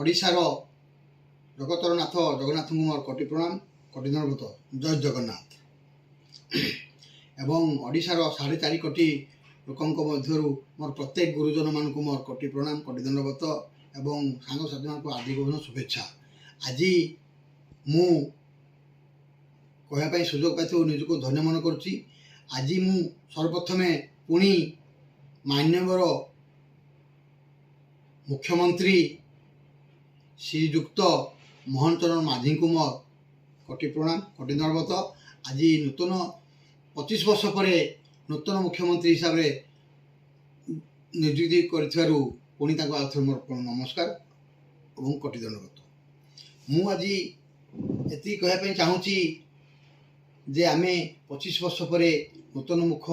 ओडिशार जगतर नाथ जगन्नाथ को मोर कोटि प्रणाम कोटि दंडवत जय जगन्नाथ। एवं ओडिशार 4.5 कोटी लोकों मध्य मोर प्रत्येक गुरुजन मान मोर कोटि प्रणाम कोटि दंडवत एवं सांग साथी मान आदि गोविंद शुभेच्छा। आज मु कहवाई सुजोग पाई निजक धन्य मन करुच्ची। आज मु सर्वप्रथमे पुणी मान्यवर मुख्यमंत्री श्रीजुक्त मोहन चरण माझी को मोर कोटि प्रणाम कोटि दंडवत। आज नूतन 25 वर्ष पर नूतन मुख्यमंत्री हिसाब से नियुक्ति करूँ पुणी मोर नमस्कार और कोटि दंडवत। मु आज ये कहवाई चाहूँगी जे आमे 25 वर्ष पर नूतन मुख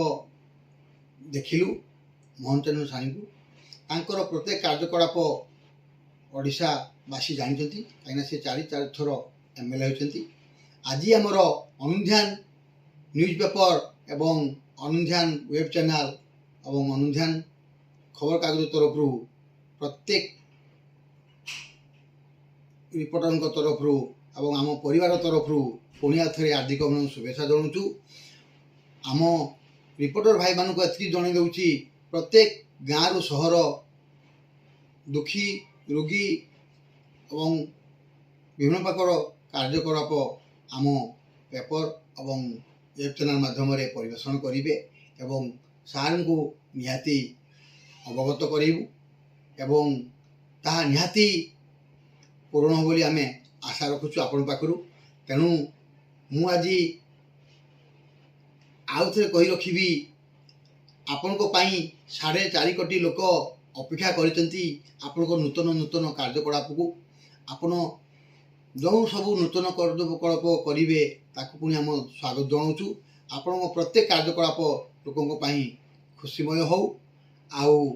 देखिलु मोहन चरण साई को तांकर प्रत्येक कार्यकलाप ओडिशावासी जानते कहीं से 4 थर एमएलए होती। आज आमर अनुध्यान न्यूज पेपर एवं अनुध्यान वेब चैनल एवं अनुध्यान खबर कागज तरफ प्रत्येक रिपोर्टर तरफ एवं आम परिवार तरफ पुणी थे हार्दिक अभिनंदन शुभेच्छा जनाऊँ। आम रिपोर्टर भाई मान एति जन दूसरी प्रत्येक गाँव सहर दुखी रोगी एवं विभिन्न प्रकार कार्यकलाप आम पेपर एवं वेब चैनल माध्यम परिवेषण करेंगे एवं सार को निहाती अवगत करूँ एवं ताहा निहाती पूरण हो बोली आमे आशा रखुचु आपण पाखरु। तेणु मु आज आउ थे कही रखी आपण को पाई 4.5 कोटी लोक अपेक्षा करचंती आपण को नूतन नूतन कार्यकलाप को आपण जो सब नूतन कार्यकलाप करेंगे ताकू पुणी आम स्वागत जनाऊँ। आपण प्रत्येक कार्यकलाप लोकों पाई खुशीमय हो आउ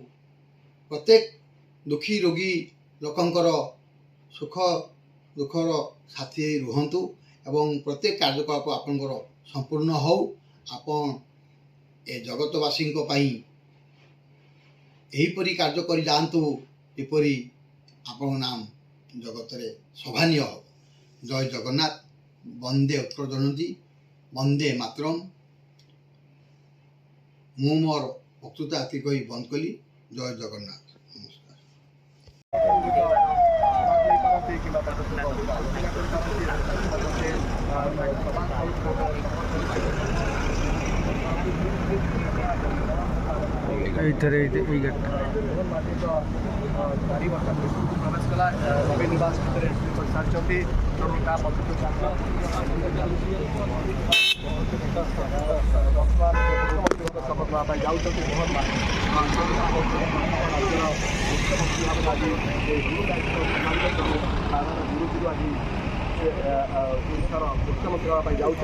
प्रत्येक दुखी रोगी लोकंकर सुख दुखर साथी रुहतु एवं प्रत्येक कार्यकलाप आपणकर संपूर्ण हो। आपण ए जगतवासी एहीपरी कार्य कर जातु एपरी आपण नाम जगत रे शोभनीय हो। जय जगन्नाथ। वंदे उत्कल जननी वंदे मातरम। मु मोर वक्तृता आति कही बंद कली। जय जगन्नाथ। प्रवेश कला नवीन निवास सारी शपथ नापी जाऊँच गुरुजी आज ओडार मुख्यमंत्री होगा जाऊँच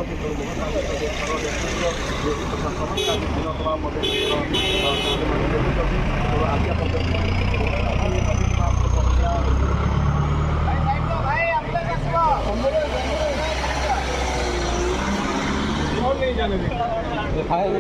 फायर